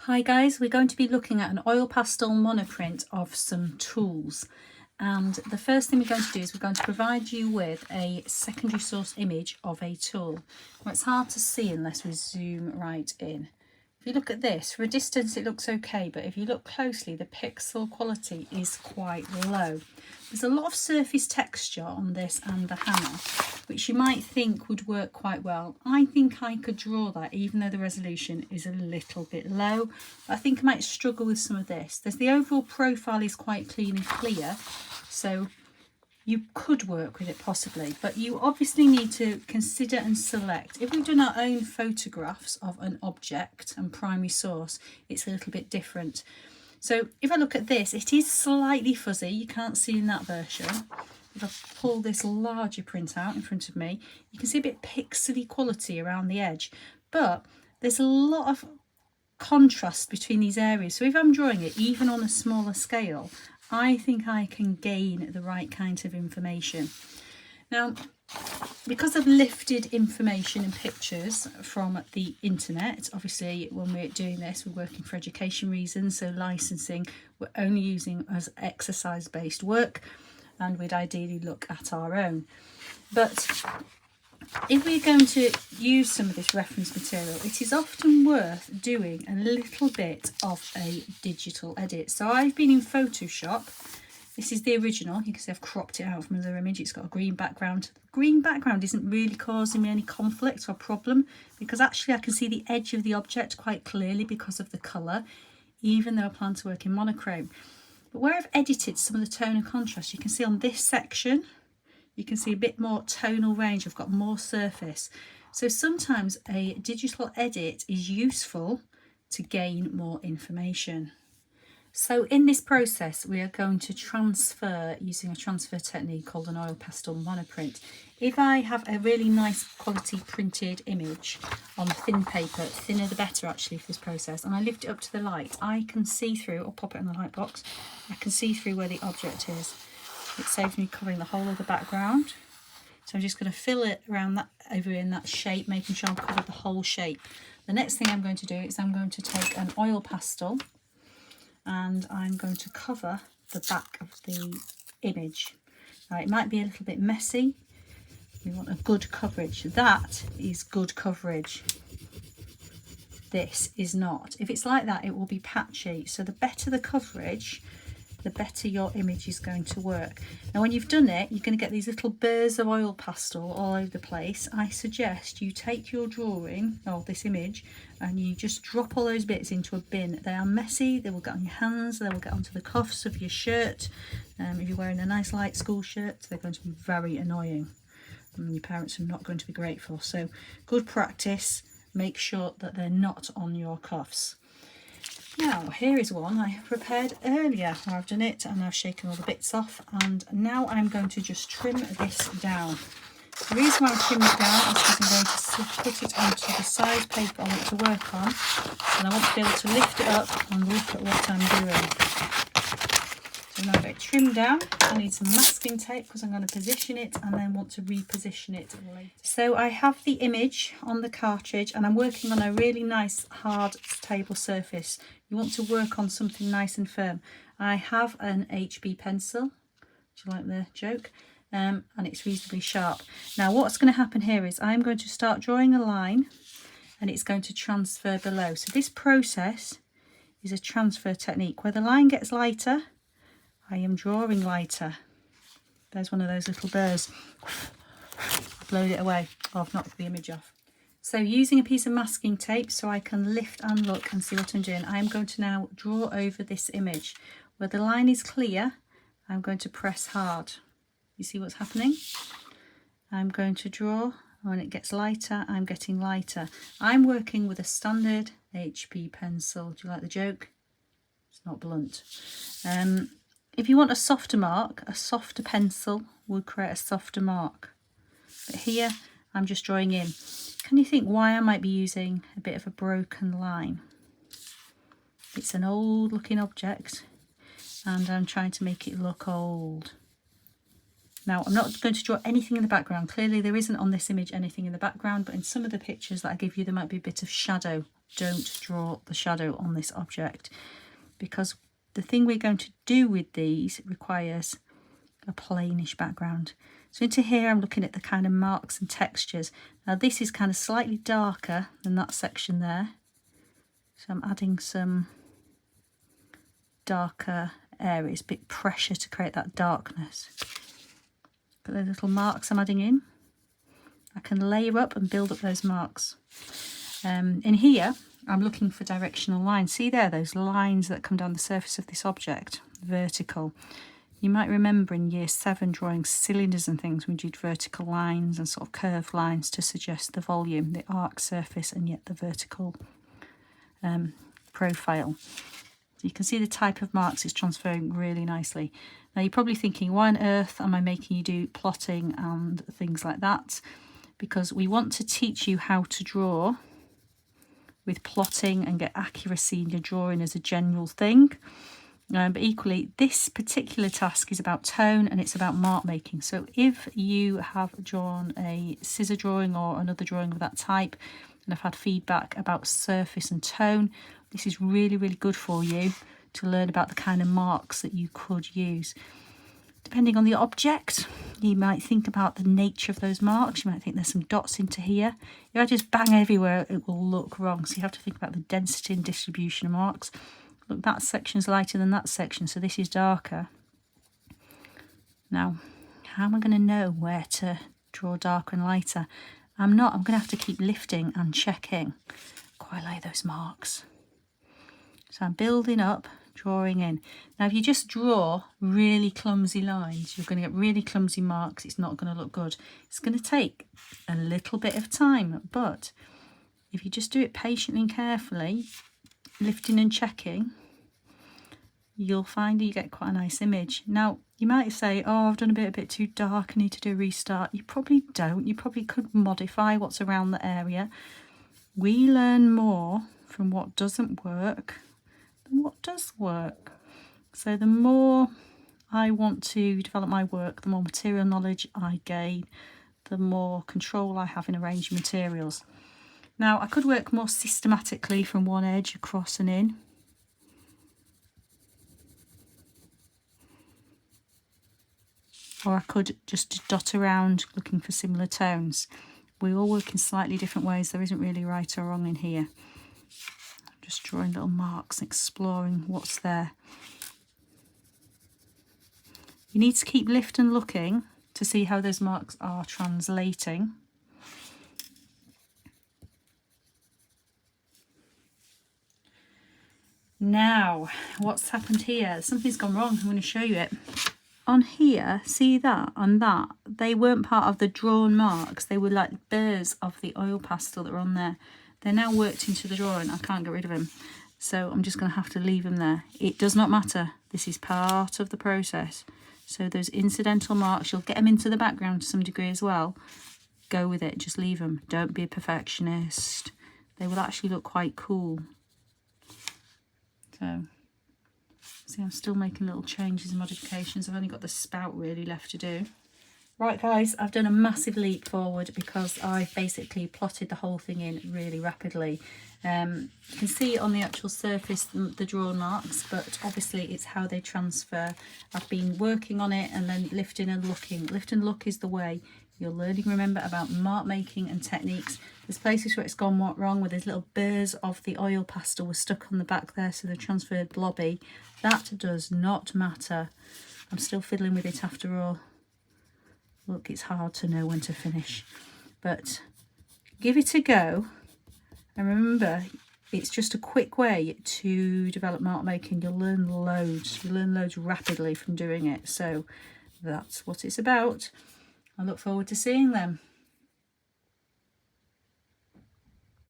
Hi guys, we're going to be looking at an oil pastel monoprint of some tools, and the first thing we're going to do is we're going to provide you with a secondary source image of a tool. Well, it's hard to see unless we zoom right in. If you look at this, from a distance it looks okay, but if you look closely the pixel quality is quite low. There's a lot of surface texture on this and the hammer, which you might think would work quite well. I think I could draw that even though the resolution is a little bit low. But I think I might struggle with some of this. The overall profile is quite clean and clear, so you could work with it possibly, but you obviously need to consider and select. If we've done our own photographs of an object and primary source, it's a little bit different. So if I look at this, it is slightly fuzzy. You can't see in that version. If I pull this larger print out in front of me, you can see a bit pixely quality around the edge, but there's a lot of contrast between these areas. So if I'm drawing it even on a smaller scale, I think I can gain the right kind of information. Now, because I've lifted information and pictures from the internet, obviously when we're doing this, we're working for education reasons, so licensing we're only using as exercise-based work, and we'd ideally look at our own. But if we're going to use some of this reference material, it is often worth doing a little bit of a digital edit. So I've been in Photoshop. This is the original. You can see I've cropped it out from another image. It's got a green background. The green background isn't really causing me any conflict or problem, because actually I can see the edge of the object quite clearly because of the colour, even though I plan to work in monochrome. But where I've edited some of the tone and contrast, you can see on this section, you can see a bit more tonal range. I've got more surface. So sometimes a digital edit is useful to gain more information. So in this process, we are going to transfer using a transfer technique called an oil pastel monoprint. If I have a really nice quality printed image on thin paper, thinner the better actually for this process, and I lift it up to the light, I can see through, or pop it in the light box, I can see through where the object is. It saves me covering the whole of the background. So I'm just going to fill it around that, over in that shape, making sure I've covered the whole shape. The next thing I'm going to do is I'm going to take an oil pastel and I'm going to cover the back of the image. Now it might be a little bit messy. We want a good coverage. That is good coverage. This is not. If it's like that, it will be patchy. So the better the coverage, the better your image is going to work. Now when you've done it, you're going to get these little burrs of oil pastel all over the place. I suggest you take your drawing, or this image, and you just drop all those bits into a bin. They are messy, they will get on your hands, they will get onto the cuffs of your shirt. If you're wearing a nice light school shirt, they're going to be very annoying, and your parents are not going to be grateful. So good practice, make sure that they're not on your cuffs. Now here is one I prepared earlier where I've done it and I've shaken all the bits off, and now I'm going to just trim this down. The reason why I'm trimming it down is because I'm going to put it onto the size paper I want to work on, and I want to be able to lift it up and look at what I'm doing. So now I've got it trimmed down. I need some masking tape because I'm going to position it and then want to reposition it later. So I have the image on the cartridge and I'm working on a really nice hard table surface. You want to work on something nice and firm. I have an HB pencil, do you like the joke? And it's reasonably sharp. Now what's going to happen here is I'm going to start drawing a line and it's going to transfer below. So this process is a transfer technique. Where the line gets lighter, I am drawing lighter. There's one of those little burrs. I've blown it away. Oh, I've knocked the image off. So using a piece of masking tape so I can lift and look and see what I'm doing, I'm going to now draw over this image. Where the line is clear, I'm going to press hard. You see what's happening? I'm going to draw. When it gets lighter, I'm getting lighter. I'm working with a standard HB pencil. Do you like the joke? It's not blunt. If you want a softer mark, a softer pencil would create a softer mark. But here, I'm just drawing in. Can you think why I might be using a bit of a broken line? It's an old looking object and I'm trying to make it look old. Now, I'm not going to draw anything in the background. Clearly there isn't on this image anything in the background, but in some of the pictures that I give you, there might be a bit of shadow don't draw the shadow on this object, because the thing we're going to do with these requires a plainish background. So into here I'm looking at the kind of marks and textures. Now this is kind of slightly darker than that section there, so I'm adding some darker areas, bit pressure to create that darkness. Got the little marks I'm adding in. I can layer up and build up those marks. In here I'm looking for directional lines. See there, those lines that come down the surface of this object, vertical. You might remember in year 7 drawing cylinders and things, we did vertical lines and sort of curved lines to suggest the volume, the arc surface, and yet the vertical profile. So you can see the type of marks is transferring really nicely. Now you're probably thinking, why on earth am I making you do plotting and things like that? Because we want to teach you how to draw with plotting and get accuracy in your drawing as a general thing. But equally, this particular task is about tone and it's about mark making. So if you have drawn a scissor drawing or another drawing of that type and have had feedback about surface and tone, this is really, really good for you to learn about the kind of marks that you could use. Depending on the object, you might think about the nature of those marks. You might think there's some dots into here. If I just bang everywhere, it will look wrong. So you have to think about the density and distribution of marks. Look, that section's lighter than that section, so this is darker. Now, how am I going to know where to draw darker and lighter? I'm going to have to keep lifting and checking. Quite like those marks. So I'm building up, drawing in. Now, if you just draw really clumsy lines, you're going to get really clumsy marks. It's not going to look good. It's going to take a little bit of time, but if you just do it patiently and carefully, lifting and checking, you'll find that you get quite a nice image. Now, you might say, oh, I've done a bit too dark, I need to do a restart. You probably don't. You probably could modify what's around the area. We learn more from what doesn't work than what does work. So the more I want to develop my work, the more material knowledge I gain, the more control I have in arranging materials. Now, I could work more systematically from one edge across and in. Or I could just dot around looking for similar tones. We all work in slightly different ways. There isn't really right or wrong in here. I'm just drawing little marks and exploring what's there. You need to keep lifting and looking to see how those marks are translating. Now, what's happened here? Something's gone wrong. I'm going to show you it. On here, see that and that? They weren't part of the drawn marks. They were like burrs of the oil pastel that were on there. They're now worked into the drawing. I can't get rid of them. So I'm just going to have to leave them there. It does not matter. This is part of the process. So those incidental marks, you'll get them into the background to some degree as well. Go with it. Just leave them. Don't be a perfectionist. They will actually look quite cool. So, see, I'm still making little changes and modifications. I've only got the spout really left to do. Right, guys, I've done a massive leap forward because I've basically plotted the whole thing in really rapidly. You can see on the actual surface the drawn marks, but obviously it's how they transfer. I've been working on it and then lifting and looking. Lift and look is the way. You're learning, remember, about mark making and techniques. There's places where it's gone wrong, where there's little burrs of the oil pastel were stuck on the back there, so they're transferred blobby. That does not matter. I'm still fiddling with it after all. Look, it's hard to know when to finish. But give it a go. And remember, it's just a quick way to develop mark making. You'll learn loads. You learn loads rapidly from doing it. So that's what it's about. I look forward to seeing them.